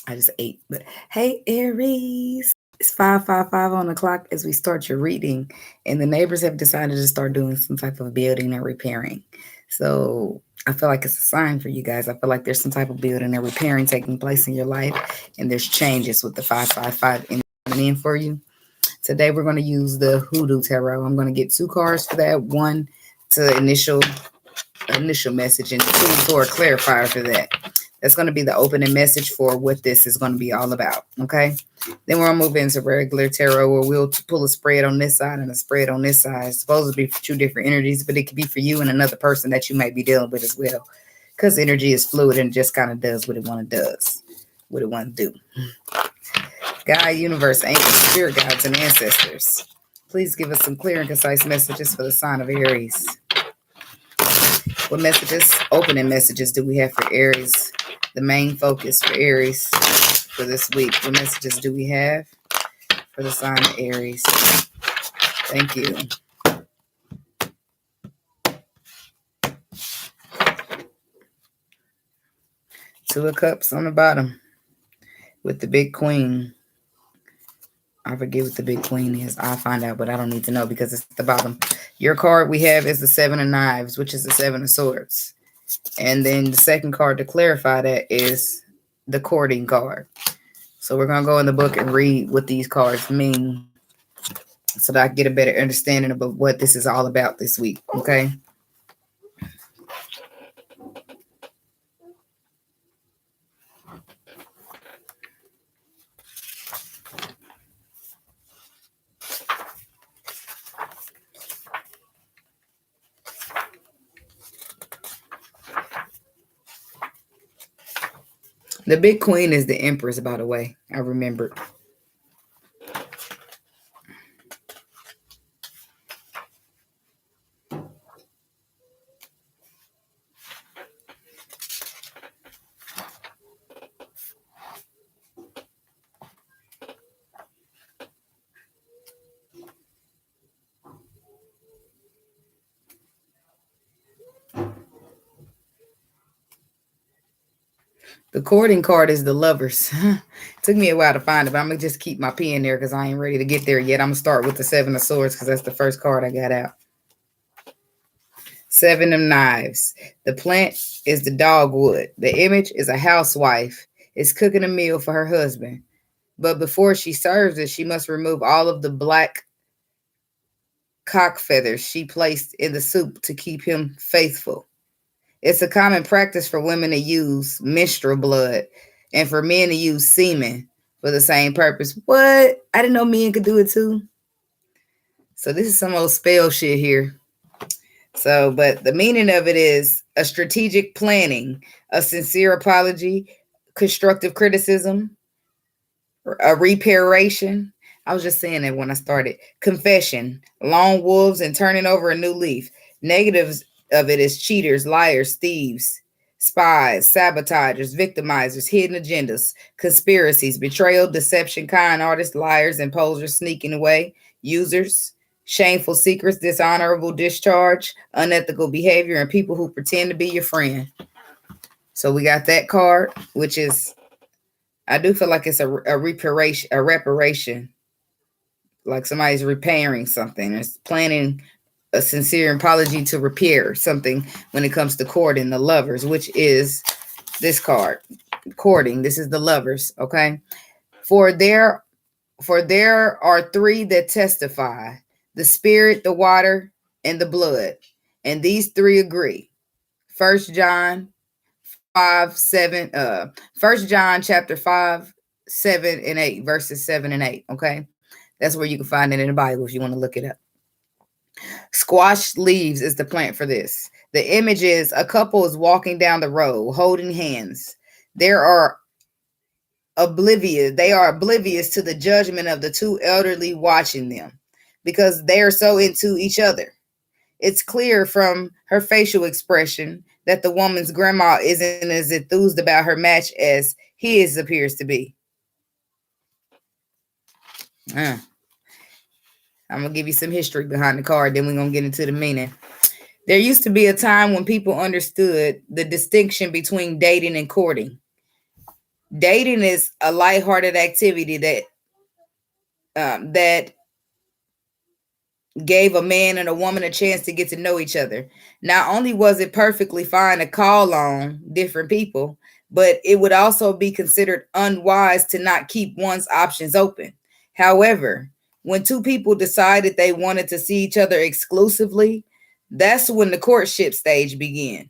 I just ate. But hey, Aries. It's 5:55 on the clock as we start your reading. And the neighbors have decided to start doing some type of building and repairing. So I feel like it's a sign for you guys. I feel like there's some type of building and repairing taking place in your life. And there's changes with the 555 coming in for you. Today we're going to use the Hoodoo Tarot. I'm going to get 2 cards for that. One to initial message and 2 for a clarifier for that. That's going to be the opening message for what this is going to be all about. Okay. Then we're going to move into regular tarot where we'll pull a spread on this side and a spread on this side. It's supposed to be for 2 different energies, but it could be for you and another person that you might be dealing with as well. Because energy is fluid and just kind of does what it want to does, what it want to do. God, universe, angels, spirit guides, and ancestors. Please give us some clear and concise messages for the sign of Aries. What messages, opening messages do we have for Aries? The main focus for Aries for this week. What messages do we have for the sign of Aries? Thank you. Two of Cups on the bottom with the big queen. I forget what the big queen is. I'll find out, but I don't need to know because it's at the bottom. Your card we have is the 7 of Knives, which is the 7 of Swords. And then the second card to clarify that is the courting card. So we're going to go in the book and read what these cards mean so that I can get a better understanding of what this is all about this week. Okay. The big queen is the Empress, by the way. I remembered. The courting card is the Lovers. Took me a while to find it, but I'm going to just keep my pen there because I ain't ready to get there yet. I'm going to start with the 7 of Swords because that's the first card I got out. 7 of Knives. The plant is the dogwood. The image is a housewife. Is cooking a meal for her husband. But before she serves it, she must remove all of the black cock feathers she placed in the soup to keep him faithful. It's a common practice for women to use menstrual blood and for men to use semen for the same purpose. What? I didn't know men could do it too. So this is some old spell shit here. So, but the meaning of it is a strategic planning, a sincere apology, constructive criticism, a reparation. I was just saying that when I started. Confession, lone wolves, and turning over a new leaf. Negatives of it is cheaters, liars, thieves, spies, sabotagers, victimizers, hidden agendas, conspiracies, betrayal, deception, con artists, liars, and posers sneaking away, users, shameful secrets, dishonorable discharge, unethical behavior, and people who pretend to be your friend. So we got that card, which is, I do feel like it's a reparation, like somebody's repairing something. It's planning a sincere apology to repair something when it comes to courting the Lovers, which is this card, courting. This is the Lovers, okay? For there are 3 that testify, the spirit, the water, and the blood. And these 3 agree. 1 John chapter 5, 7, and 8, verses 7 and 8, okay? That's where you can find it in the Bible if you want to look it up. Squash leaves is the plant for this. The image is a couple is walking down the road holding hands. They are oblivious to the judgment of the 2 elderly watching them because they are so into each other. It's clear from her facial expression that the woman's grandma isn't as enthused about her match as his appears to be. I'm going to give you some history behind the card, then we're going to get into the meaning. There used to be a time when people understood the distinction between dating and courting. Dating is a lighthearted activity that gave a man and a woman a chance to get to know each other. Not only was it perfectly fine to call on different people, but it would also be considered unwise to not keep one's options open. However, when two people decided they wanted to see each other exclusively, that's when the courtship stage began.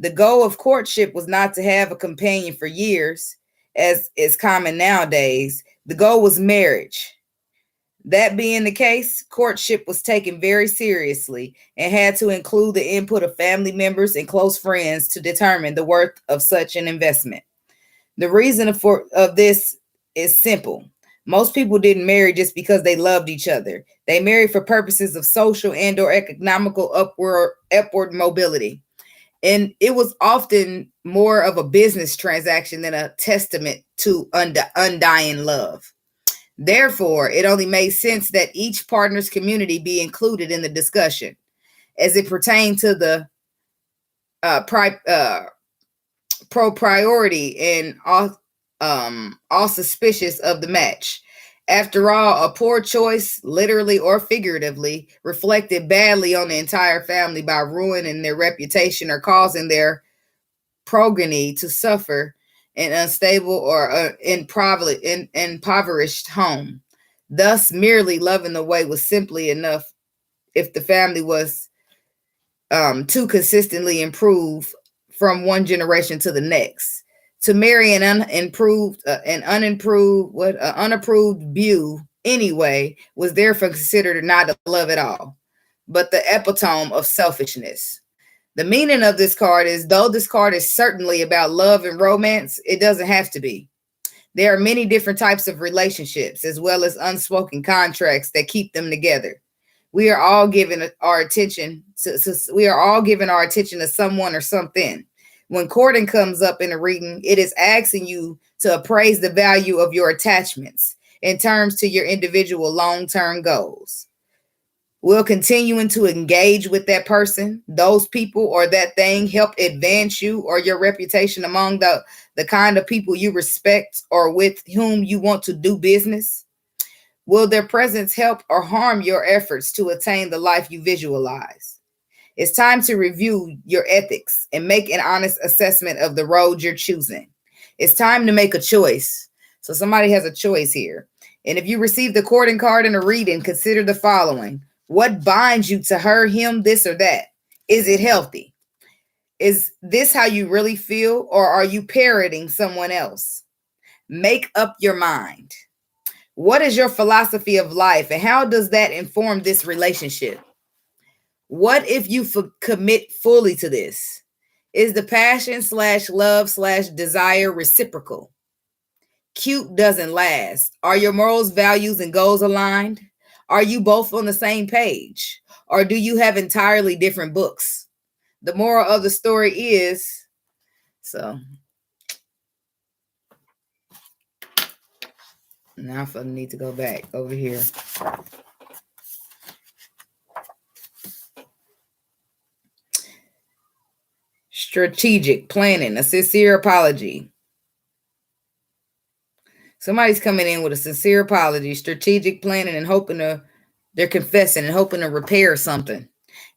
The goal of courtship was not to have a companion for years, as is common nowadays. The goal was marriage. That being the case, courtship was taken very seriously and had to include the input of family members and close friends to determine the worth of such an investment. The reason of this is simple. Most people didn't marry just because they loved each other. They married for purposes of social and or economical upward mobility. And it was often more of a business transaction than a testament to undying love. Therefore, it only made sense that each partner's community be included in the discussion as it pertained to the priority and all suspicious of the match. After all, a poor choice, literally or figuratively, reflected badly on the entire family by ruining their reputation or causing their progeny to suffer an unstable or impoverished home. Thus, merely loving the way was simply enough if the family was to consistently improve from one generation to the next. To marry an unapproved view anyway was therefore considered not a love at all, but the epitome of selfishness. The meaning of this card is, though this card is certainly about love and romance, it doesn't have to be. There are many different types of relationships, as well as unspoken contracts that keep them together. We are all giving our attention to someone or something. When courting comes up in a reading, it is asking you to appraise the value of your attachments in terms to your individual long-term goals. Will continuing to engage with that person, those people, or that thing help advance you or your reputation among the kind of people you respect or with whom you want to do business? Will their presence help or harm your efforts to attain the life you visualize? It's time to review your ethics and make an honest assessment of the road you're choosing. It's time to make a choice. So somebody has a choice here. And if you receive the courting card in a reading, consider the following. What binds you to her, him, this, or that? Is it healthy? Is this how you really feel, or are you parroting someone else? Make up your mind. What is your philosophy of life, and how does that inform this relationship? What if you commit fully to this? Is the passion / love / desire reciprocal? Cute doesn't last. Are your morals, values, and goals aligned? Are you both on the same page? Or do you have entirely different books? The moral of the story is, so now I need to go back over here. Strategic planning, a sincere apology. Somebody's coming in with a sincere apology, strategic planning, and they're confessing and hoping to repair something.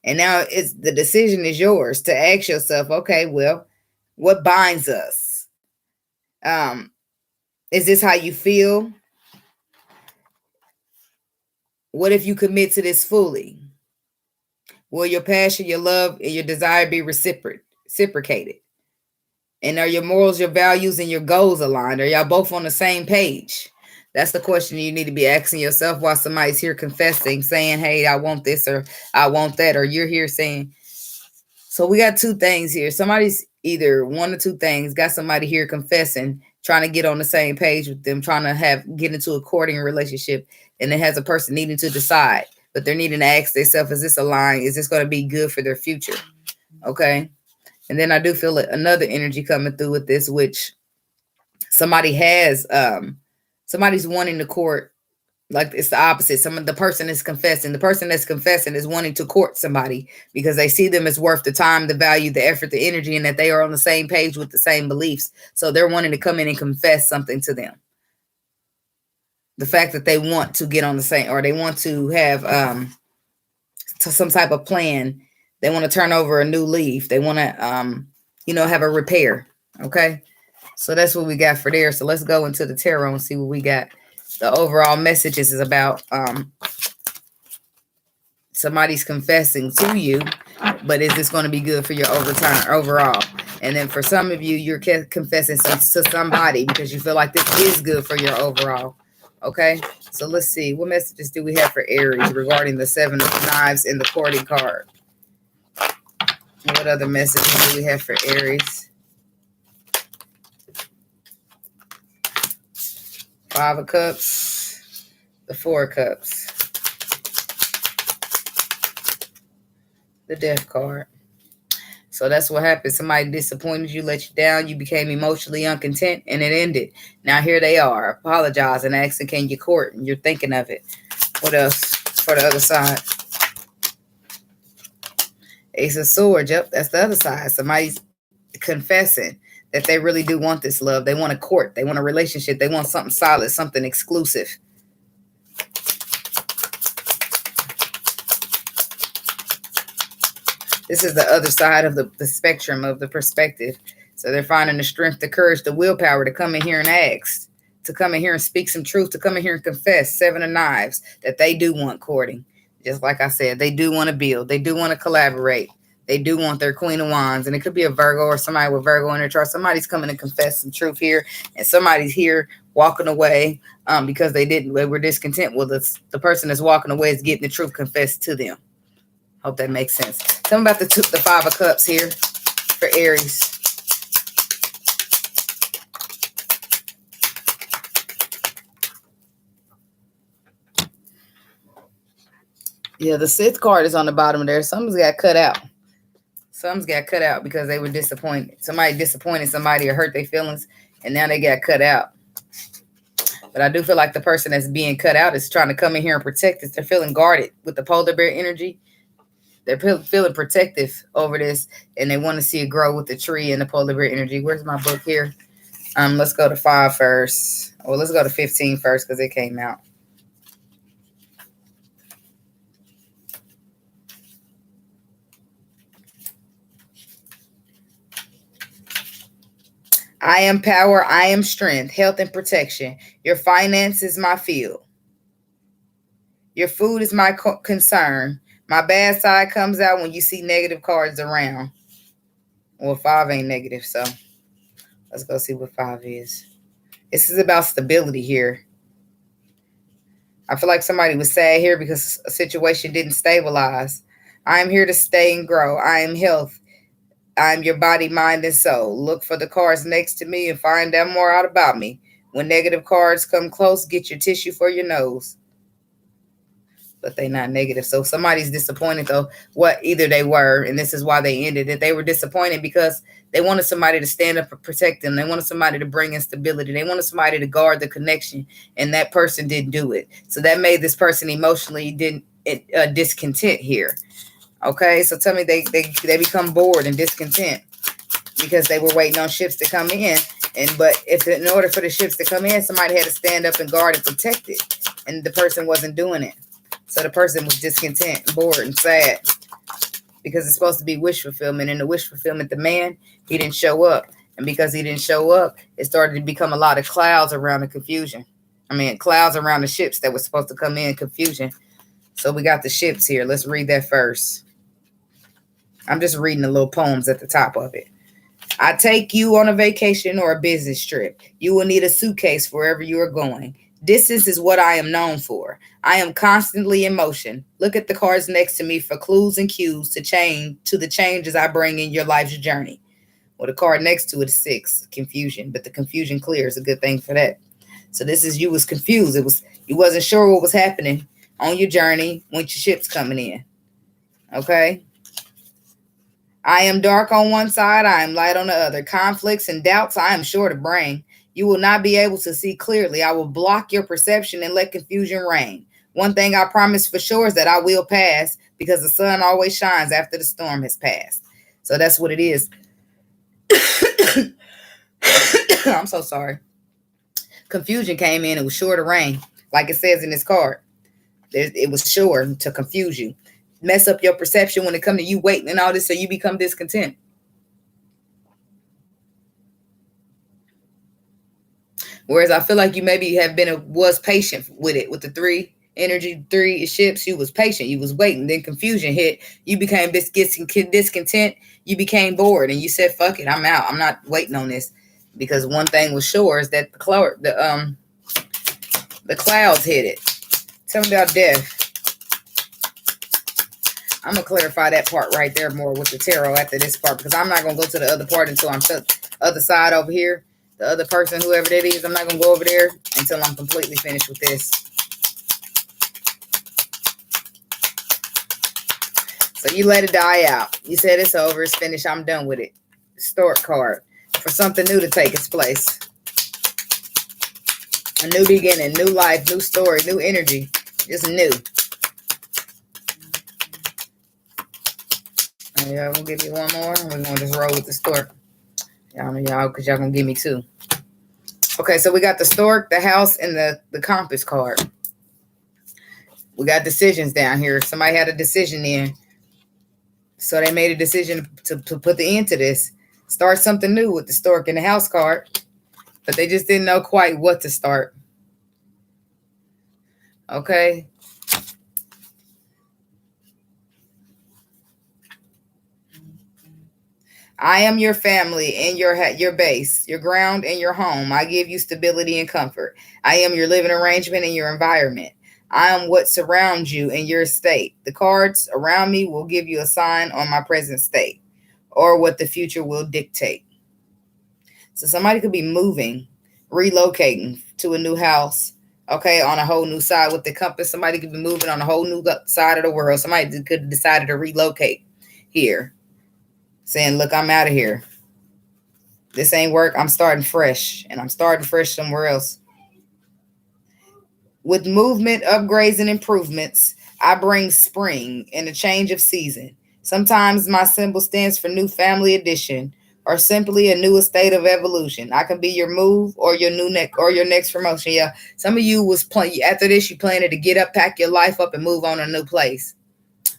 And now the decision is yours to ask yourself, okay, well, what binds us? Is this how you feel? What if you commit to this fully? Will your passion, your love, and your desire be reciprocated? And are your morals, your values, and your goals aligned? Are y'all both on the same page? That's the question you need to be asking yourself while somebody's here confessing, saying, hey, I want this or I want that, or you're here saying. So we got two things here. Somebody's either one or two things, got somebody here confessing, trying to get on the same page with them, trying to get into a courting relationship, and it has a person needing to decide, but they're needing to ask themselves, is this aligned? Is this going to be good for their future? Okay. And then I do feel another energy coming through with this, which somebody has, somebody's wanting to court Like it's the opposite. The person is confessing. The person that's confessing is wanting to court somebody because they see them as worth the time, the value, the effort, the energy, and that they are on the same page with the same beliefs. So they're wanting to come in and confess something to them. The fact that they want to get on the same, or they want to have some type of plan. They want to turn over a new leaf. They want to, have a repair. Okay. So that's what we got for there. So let's go into the tarot and see what we got. The overall messages is about somebody's confessing to you, but is this going to be good for your overall? And then for some of you, you're confessing to somebody because you feel like this is good for your overall. Okay, so let's see. What messages do we have for Aries regarding the Seven of Knives in the courting card? What other messages do we have for Aries? Five of Cups, the Four of Cups, the Death card. So that's what happened. Somebody disappointed you, let you down. You became emotionally uncontent, and it ended. Now here they are, apologizing, asking, can you court? And you're thinking of it. What else for the other side? Ace of Swords. Yep, that's the other side. Somebody's confessing that they really do want this love. They want a court. They want a relationship. They want something solid, something exclusive. This is the other side of the spectrum of the perspective. So they're finding the strength, the courage, the willpower to come in here and ask, to come in here and speak some truth, to come in here and confess, Seven of Knives, that they do want courting. Just like I said, they do want to build. They do want to collaborate. They do want their Queen of Wands. And it could be a Virgo or somebody with Virgo in their chart. Somebody's coming to confess some truth here. And somebody's here walking away because they were discontent. Well, the person that's walking away is getting the truth confessed to them. Hope that makes sense. Tell me about the Five of Cups here for Aries. Yeah, the Sixth card is on the bottom there. Something's got cut out. Something's got cut out because they were disappointed. Somebody disappointed somebody or hurt their feelings, and now they got cut out. But I do feel like the person that's being cut out is trying to come in here and protect us. They're feeling guarded with the polar bear energy. They're feeling protective over this, and they want to see it grow with the tree and the polar bear energy. Where's my book here? Let's go to 5 first. Well, let's go to 15 first because it came out. I am power. I am strength, health, and protection. Your finance is my field. Your food is my concern. My bad side comes out when you see negative cards around. Well, 5 ain't negative, so let's go see what 5 is. This is about stability here. I feel like somebody was sad here because a situation didn't stabilize. I am here to stay and grow. I am health. I am your body, mind, and soul. Look for the cards next to me and find out more out about me. When negative cards come close, get your tissue for your nose. But they're not negative. So somebody's disappointed, though, what either they were, and this is why they ended it. They were disappointed because they wanted somebody to stand up and protect them. They wanted somebody to bring in stability. They wanted somebody to guard the connection, and that person didn't do it. So that made this person emotionally discontent here. Okay, so tell me they become bored and discontent because they were waiting on ships to come in. But in order for the ships to come in, somebody had to stand up and guard and protect it, and the person wasn't doing it. So the person was discontent, bored, and sad because it's supposed to be wish fulfillment. And the wish fulfillment, the man, he didn't show up. And because he didn't show up, it started to become a lot of clouds around the confusion. Clouds around the ships that were supposed to come in, confusion. So we got the ships here. Let's read that first. I'm just reading the little poems at the top of it. I take you on a vacation or a business trip. You will need a suitcase wherever you are going. Distance is what I am known for. I am constantly in motion. Look at the cards next to me for clues and cues to the changes I bring in your life's journey. Well, the card next to it is 6, confusion, but the confusion clears. A good thing for that. So this is you was confused. You wasn't sure what was happening on your journey when your ship's coming in. Okay. I am dark on one side. I am light on the other. Conflicts and doubts I am sure to bring. You will not be able to see clearly. I will block your perception and let confusion reign. One thing I promise for sure is that I will pass, because the sun always shines after the storm has passed. So that's what it is. I'm so sorry. Confusion came in. It was sure to rain, like it says in this card. It was sure to confuse you, mess up your perception when it comes to you waiting and all this, so you become discontent. Whereas I feel like you maybe have was patient with it, with the three energy, three ships. You was patient, you was waiting. Then confusion hit. You became discontent. You became bored, and you said, "Fuck it, I'm out. I'm not waiting on this." Because one thing was sure is that the clouds hit it. Tell me about death. I'm gonna clarify that part right there more with the tarot after this part, because I'm not gonna go to the other part until I'm to the other side over here. The other person, whoever that is, I'm not gonna go over there until I'm completely finished with this. So you let it die out. You said it's over, it's finished, I'm done with it. Stork card. For something new to take its place. A new beginning, new life, new story, new energy. Just new. Yeah, I'm gonna give you one more. We're gonna just roll with the stork. Y'all, because y'all gonna give me two. Okay, so we got the stork, the house, and the compass card. We got decisions down here. Somebody had a decision in. So they made a decision to put the end to this. Start something new with the stork and the house card. But they just didn't know quite what to start. Okay. I am your family and your base, your ground and your home. I give you stability and comfort. I am your living arrangement and your environment. I am what surrounds you in your state. The cards around me will give you a sign on my present state or what the future will dictate. So somebody could be moving, relocating to a new house, okay, on a whole new side with the compass. Somebody could be moving on a whole new side of the world. Somebody could have decided to relocate here, saying, look, I'm out of here. This ain't work. I'm starting fresh, and I'm starting fresh somewhere else. With movement, upgrades, and improvements, I bring spring and a change of season. Sometimes my symbol stands for new family addition or simply a new state of evolution. I can be your move or your your next promotion. Yeah, some of you was playing after this. You planning to get up, pack your life up, and move on to a new place.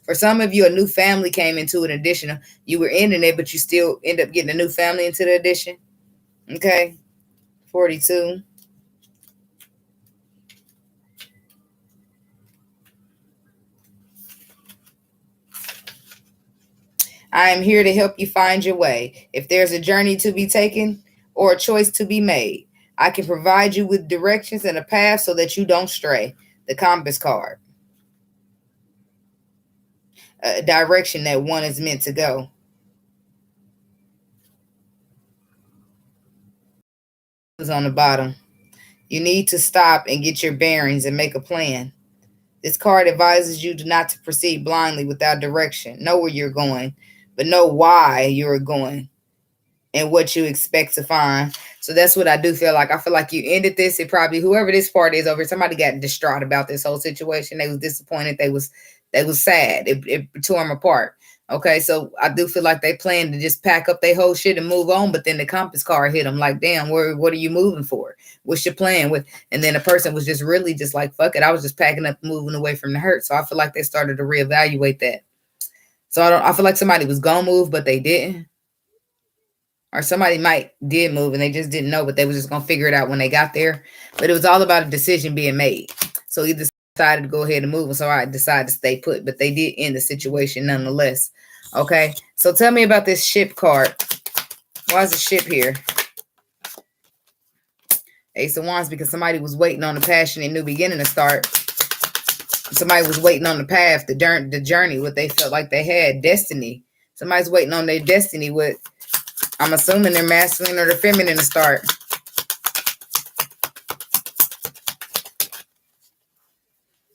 For some of you, a new family came into an addition. You were ending it, but you still end up getting a new family into the addition. Okay, 42. I am here to help you find your way. If there's a journey to be taken or a choice to be made, I can provide you with directions and a path so that you don't stray. The compass card. A direction that one is meant to go. Is on the bottom. You need to stop and get your bearings and make a plan. This card advises you not to proceed blindly without direction. Know where you're going, but know why you're going and what you expect to find. So that's what I do feel like. I feel like you ended this. It probably, whoever this part is over, somebody got distraught about this whole situation. They was disappointed. They was sad. It tore them apart. Okay, so I do feel like they planned to just pack up their whole shit and move on, but then the compass card hit them like, damn, what are you moving for? What's your plan with? And then the person was just really just like, fuck it. I was just packing up, moving away from the hurt. So I feel like they started to reevaluate that. So I feel like somebody was gonna move, but they didn't. Or somebody did move and they just didn't know, but they was just gonna figure it out when they got there. But it was all about a decision being made. So he decided to go ahead and move, and so I decided to stay put. But they did end the situation nonetheless. Okay, so tell me about this ship card. Why is the ship here? Ace of Wands, because somebody was waiting on the passion and new beginning to start. Somebody was waiting on the path, the journey, what they felt like they had, destiny. Somebody's waiting on their destiny with, I'm assuming their masculine or their feminine to start.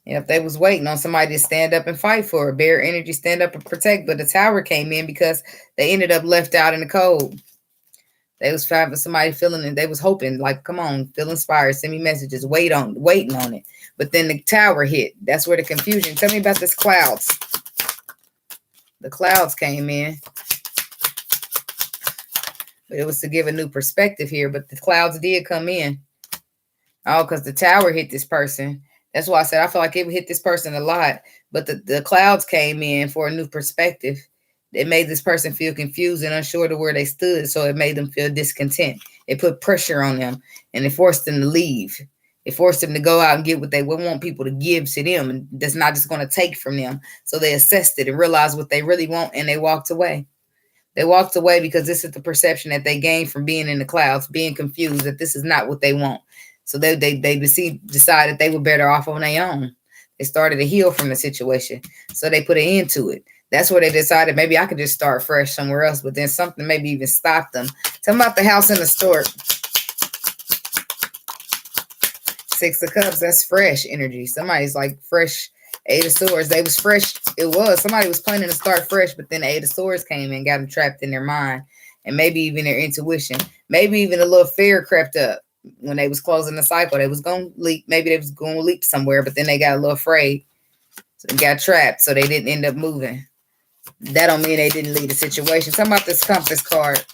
If they was waiting on somebody to stand up and fight for it, bear energy, stand up and protect, but the tower came in because they ended up left out in the cold. They was having somebody feeling and they was hoping, like, come on, feel inspired, send me messages, waiting on it. But then the tower hit. That's where the confusion. Tell me about this clouds. The clouds came in. But it was to give a new perspective here. But the clouds did come in. Oh, because the tower hit this person. That's why I said I feel like it hit this person a lot. But the clouds came in for a new perspective. It made this person feel confused and unsure to where they stood. So it made them feel discontent. It put pressure on them. And it forced them to leave. It forced them to go out and get what they would want people to give to them. And that's not just going to take from them. So they assessed it and realized what they really want. And they walked away. They walked away because this is the perception that they gained from being in the clouds, being confused that this is not what they want. So they decided they were better off on their own. They started to heal from the situation. So they put an end to it. That's where they decided maybe I could just start fresh somewhere else. But then something maybe even stopped them. Tell them about the house in the store. Six of Cups, that's fresh energy. Somebody's like fresh. Eight of Swords, they was fresh. It was. Somebody was planning to start fresh, but then the Eight of Swords came and got them trapped in their mind. And maybe even their intuition. Maybe even a little fear crept up when they was closing the cycle. They was going to leap. Maybe they was going to leap somewhere, but then they got a little afraid. So they got trapped, so they didn't end up moving. That don't mean they didn't leave the situation. Talk about this Compass card.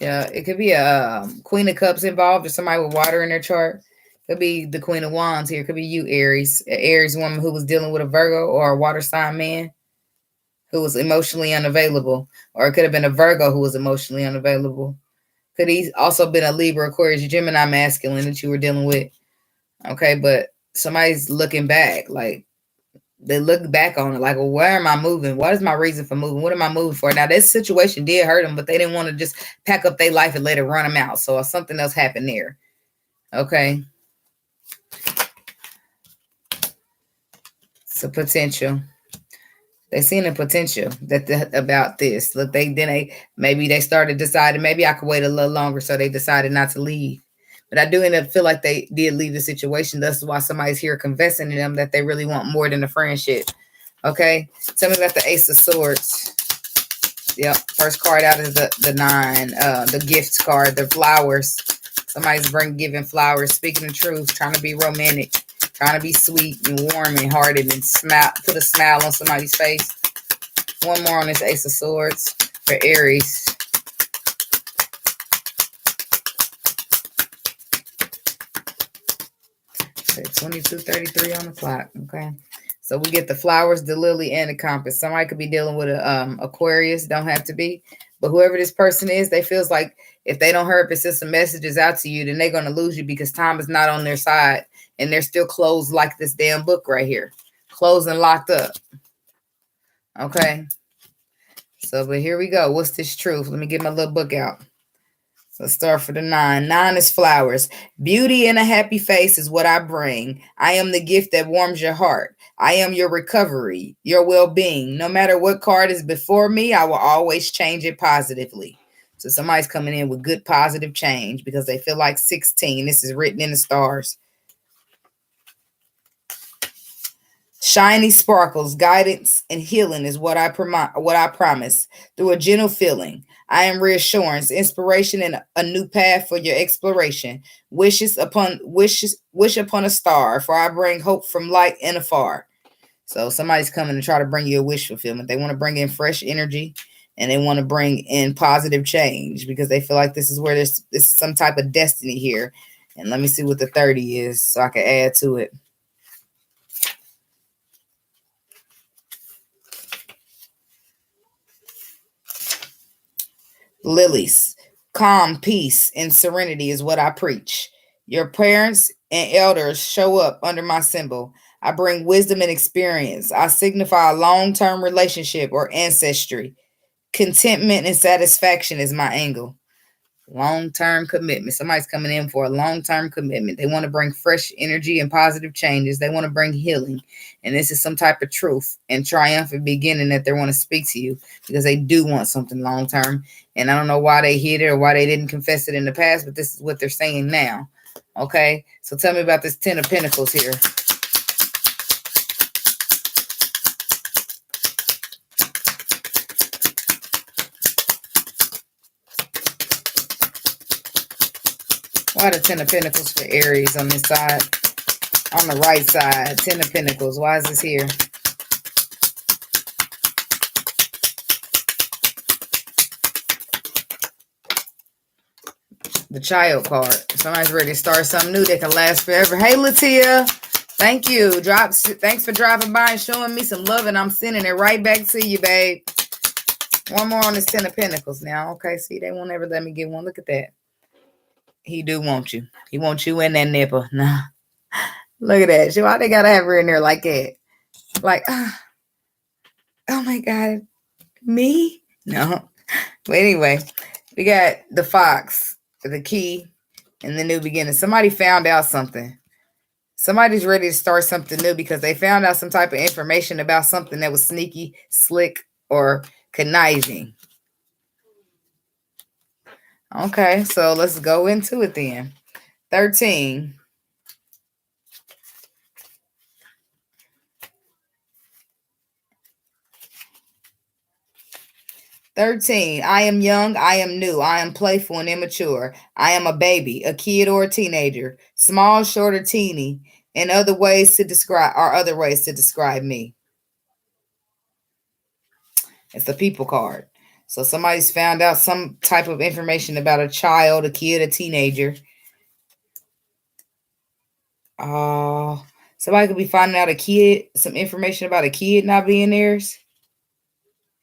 Yeah, it could be a Queen of Cups involved or somebody with water in their chart. Could be the Queen of Wands here. Could be you, Aries. An Aries woman who was dealing with a Virgo or a water sign man who was emotionally unavailable. Or it could have been a Virgo who was emotionally unavailable. Could he also been a Libra, Aquarius, Gemini masculine that you were dealing with. Okay, but somebody's looking back. Like, they look back on it like, well, where am I moving? What is my reason for moving? What am I moving for? Now, this situation did hurt them, but they didn't want to just pack up their life and let it run them out. So something else happened there. Okay. So potential. They seen the potential about this. Look, maybe they started deciding maybe I could wait a little longer, so they decided not to leave. But I do end up feel like they did leave the situation. That's why somebody's here confessing to them that they really want more than a friendship. Okay, tell me about the Ace of Swords. Yep, first card out is the 9, the gifts card, the flowers. Somebody's giving flowers, speaking the truth, trying to be romantic. Trying to be sweet and warm and hearted and put a smile on somebody's face. One more on this Ace of Swords for Aries. Okay, 22:33 on the clock. Okay. So we get the flowers, the lily, and the compass. Somebody could be dealing with a Aquarius. Don't have to be. But whoever this person is, they feels like if they don't hurry up and send some messages out to you, then they're going to lose you because time is not on their side. And they're still closed like this damn book right here. Closed and locked up. Okay. So, but here we go. What's this truth? Let me get my little book out. Let's start for the 9. 9 is flowers. Beauty and a happy face is what I bring. I am the gift that warms your heart. I am your recovery, your well-being. No matter what card is before me, I will always change it positively. So somebody's coming in with good positive change because they feel like 16. This is written in the stars. Shiny sparkles, guidance, and healing is what I promise. Through a gentle feeling, I am reassurance, inspiration, and a new path for your exploration. Wish upon a star, for I bring hope from light and afar. So somebody's coming to try to bring you a wish fulfillment. They want to bring in fresh energy, and they want to bring in positive change because they feel like this is where this is some type of destiny here. And let me see what the 30 is so I can add to it. Lilies, calm, peace, and serenity is what I preach. Your parents and elders show up under my symbol. I bring wisdom and experience. I signify a long-term relationship or ancestry. Contentment and satisfaction is my angle. Long-term commitment. Somebody's coming in for a long-term commitment. They want to bring fresh energy and positive changes. They want to bring healing. And this is some type of truth and triumphant beginning that they want to speak to you because they do want something long-term. And I don't know why they hid it or why they didn't confess it in the past, but this is what they're saying now. Okay? So tell me about this 10 of Pentacles here. Why the Ten of Pentacles for Aries on this side? On the right side, Ten of Pentacles. Why is this here? The Child card. Somebody's ready to start something new that can last forever. Hey, Latia. Thank you. Thanks for dropping by and showing me some love, and I'm sending it right back to you, babe. One more on this Ten of Pentacles now. Okay, see, they won't ever let me get one. Look at that. He do want you. He wants you in that nipple. Nah. Look at that. Why they gotta have her in there like that? Like, oh my God. Me? No. But anyway, we got the Fox, the Key, and the New Beginning. Somebody found out something. Somebody's ready to start something new because they found out some type of information about something that was sneaky, slick, or conniving. Okay, so let's go into it then. 13. 13. I am young, I am new, I am playful and immature. I am a baby, a kid, or a teenager. Small, short, or teeny. And other ways to describe me. It's the People card. So somebody's found out some type of information about a child, a kid, a teenager. Somebody could be finding out some information about a kid not being theirs.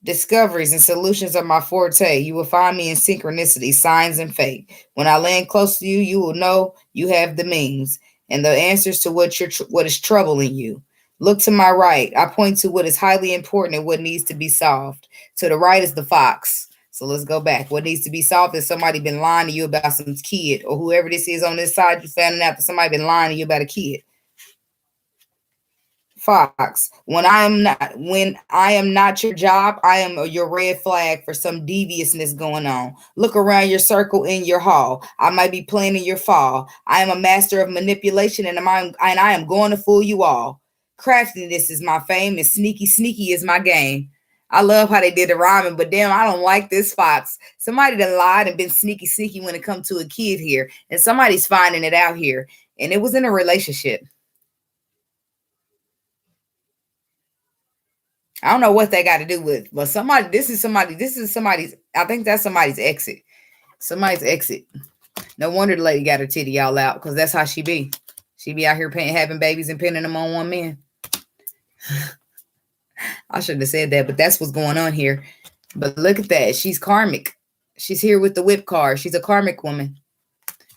Discoveries and solutions are my forte. You will find me in synchronicity, signs, and fate. When I land close to you, you will know you have the means and the answers to what is troubling you. Look to my right. I point to what is highly important and what needs to be solved. To the right is the Fox. So let's go back. What needs to be solved is somebody been lying to you about some kid, or whoever this is on this side, you found out that somebody been lying to you about a kid. Fox, when I am not your job, I am your red flag for some deviousness going on. Look around your circle in your hall. I might be playing in your fall. I am a master of manipulation, and I am going to fool you all. Craftiness is my fame, and sneaky is my game. I love how they did the rhyming, but damn, I don't like this, Fox. Somebody done lied and been sneaky when it comes to a kid here, and somebody's finding it out here, and it was in a relationship. I don't know what they got to do with, but this is somebody's, I think that's somebody's exit. Somebody's exit. No wonder the lady got her titty all out, because that's how she be. She be out here having babies and pinning them on one man. I shouldn't have said that, but that's what's going on here. But look at that. She's karmic. She's here with the whip card. She's a karmic woman.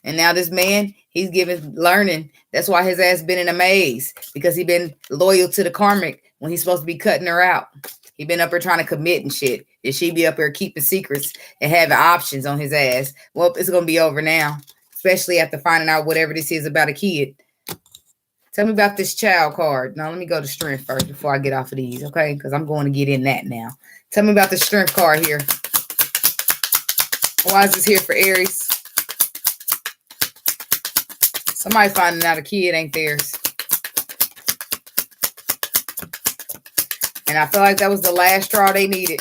And now this man, he's learning. That's why his ass been in a maze, because he been loyal to the karmic when he's supposed to be cutting her out. He been up here trying to commit and shit. And she be up here keeping secrets and having options on his ass. Well, it's going to be over now, especially after finding out whatever this is about a kid. Tell me about this Child card. Now, let me go to Strength first before I get off of these, okay? Because I'm going to get in that now. Tell me about the Strength card here. Why is this here for Aries? Somebody finding out a kid ain't theirs. And I feel like that was the last straw they needed.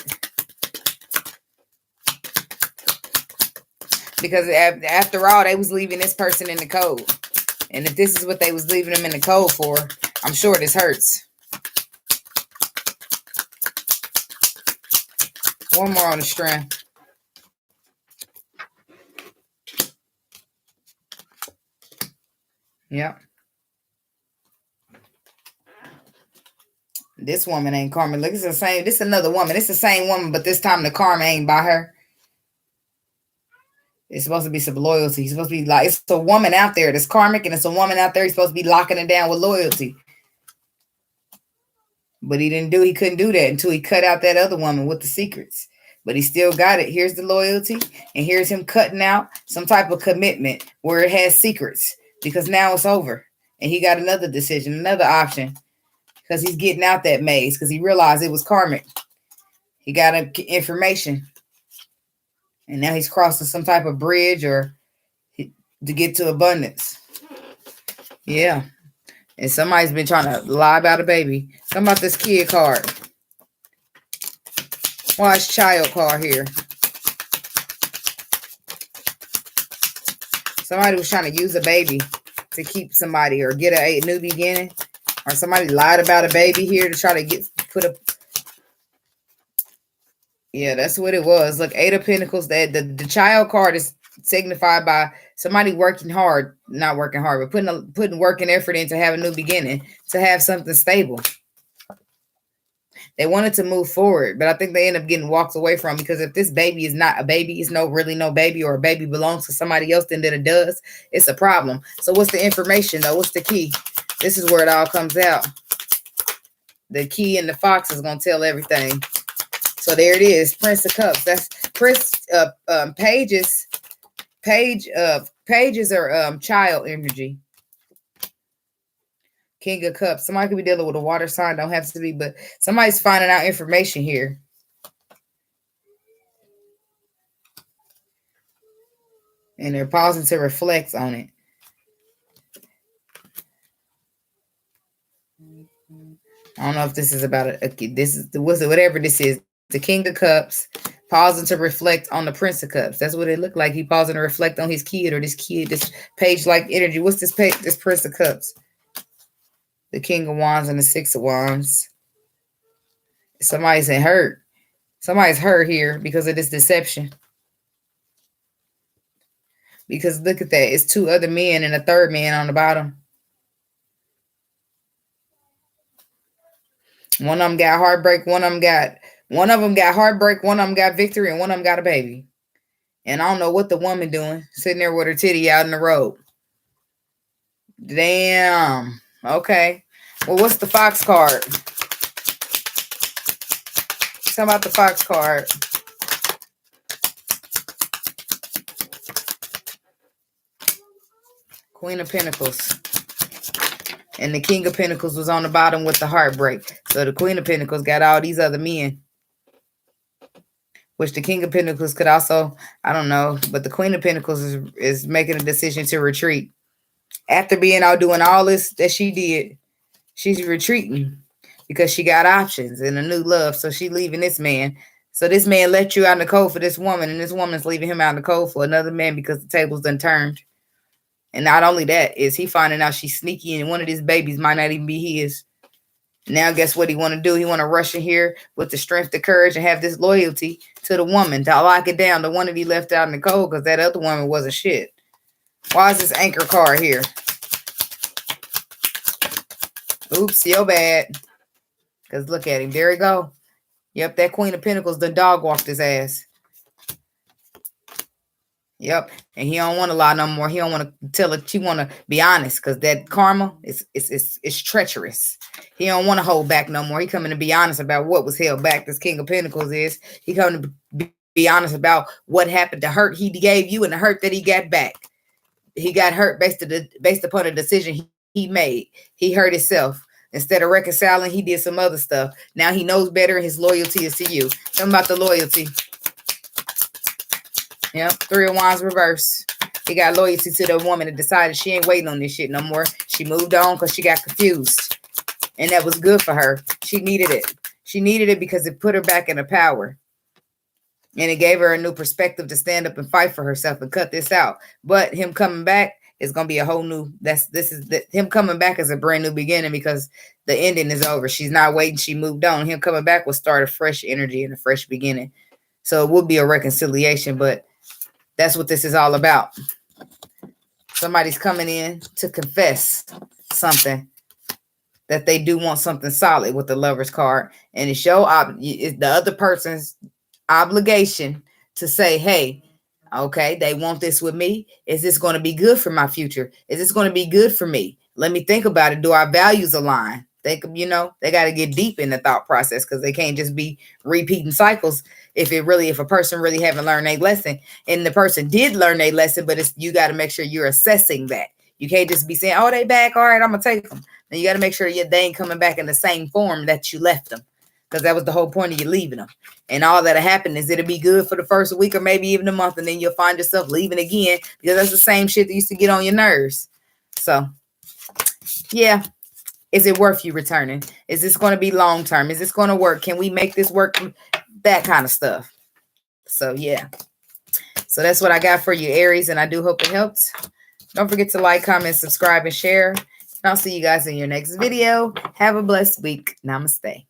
Because after all, they was leaving this person in the cold. And if this is what they was leaving them in the cold for, I'm sure this hurts. One more on the Strength. Yep. This woman ain't karma. Look, it's the same. This is another woman. It's the same woman, but this time the karma ain't by her. It's supposed to be some loyalty. It's supposed to be like, it's a woman out there that's karmic, and it's a woman out there he's supposed to be locking it down with loyalty. But he couldn't do that until he cut out that other woman with the secrets. But he still got it. Here's the loyalty, and here's him cutting out some type of commitment where it has secrets, because now it's over. And he got another decision, another option, because he's getting out that maze, because he realized it was karmic. He got information. And now he's crossing some type of bridge to get to abundance. Yeah. And somebody's been trying to lie about a baby. Talking about this Kid card. Watch Child card here. Somebody was trying to use a baby to keep somebody or get a new beginning. Or somebody lied about a baby here to try to put a... Yeah, that's what it was. Look, Eight of Pentacles. That the child card is signified by somebody working hard, not working hard, but putting work and effort in to have a new beginning, to have something stable. They wanted to move forward, but I think they end up getting walked away from, because if this baby is not a baby, it's really no baby, or a baby belongs to somebody else than that it does, it's a problem. So what's the information though? What's the key? This is where it all comes out. The key in the fox is going to tell everything. So there it is. Prince of Cups. That's pages. Pages are child energy. King of Cups. Somebody could be dealing with a water sign. Don't have to be, but somebody's finding out information here. And they're pausing to reflect on it. I don't know if this is about this is whatever this is. The King of Cups pausing to reflect on the Prince of Cups. That's what it looked like. He pausing to reflect on his kid, or this page-like energy. What's this page? This Prince of Cups. The King of Wands and the Six of Wands. Somebody's hurt. Somebody's hurt here because of this deception. Because look at that. It's two other men and a third man on the bottom. One of them got heartbreak. One of them got heartbreak. One of them got victory, and one of them got a baby. And I don't know what the woman doing, sitting there with her titty out in the road. Damn. Okay. Well, what's the Fox card? Tell about the Fox card. Queen of Pentacles. And the King of Pentacles was on the bottom with the heartbreak. So the Queen of Pentacles got all these other men. Which the King of Pentacles could also, I don't know. But the Queen of Pentacles is making a decision to retreat. After being out doing all this that she did, she's retreating. Because she got options and a new love. So she leaving this man. So this man let you out in the cold for this woman. And this woman's leaving him out in the cold for another man because the tables done turned. And not only that, is he finding out she's sneaky and one of these babies might not even be his. Now guess what he want to do? He want to rush in here with the strength, the courage, and have this loyalty to the woman. To lock it down. The one that he left out in the cold because that other woman wasn't shit. Why is this anchor card here? Oops, your bad. Because look at him. There he go. Yep, that Queen of Pentacles, the dog walked his ass. Yep, and he don't want to lie no more. He don't want to tell her. She want to be honest, because that karma is treacherous. He don't want to hold back no more. He coming to be honest about what was held back. This King of Pentacles is. He coming to be honest about what happened, the hurt he gave you and the hurt that he got back. He got hurt based upon a decision he made. He hurt himself. Instead of reconciling, he did some other stuff. Now he knows better, and his loyalty is to you. Tell him about the loyalty. Yep, Three of Wands reverse. He got loyalty to the woman that decided she ain't waiting on this shit no more. She moved on because she got confused. And that was good for her. She needed it. She needed it because it put her back in her power. And it gave her a new perspective to stand up and fight for herself and cut this out. But him coming back is going to be a whole new, him coming back is a brand new beginning because the ending is over. She's not waiting. She moved on. Him coming back will start a fresh energy and a fresh beginning. So it will be a reconciliation, but that's what this is all about. Somebody's coming in to confess something that they do want something solid with the Lover's card. And it's the other person's obligation to say, hey, okay, they want this with me. Is this going to be good for my future? Is this going to be good for me? Let me think about it. Do our values align? They got to get deep in the thought process because they can't just be repeating cycles. If a person really haven't learned a lesson, and the person did learn a lesson, but you got to make sure you're assessing that. You can't just be saying, oh, they back. All right, I'm going to take them. And you got to make sure they ain't coming back in the same form that you left them. Because that was the whole point of you leaving them. And all that'll happen is it'll be good for the first week or maybe even a month. And then you'll find yourself leaving again because that's the same shit that used to get on your nerves. So, yeah. Is it worth you returning? Is this going to be long term? Is this going to work? Can we make this work? That kind of stuff. So, yeah. So that's what I got for you, Aries. And I do hope it helps. Don't forget to like, comment, subscribe, and share. And I'll see you guys in your next video. Have a blessed week. Namaste.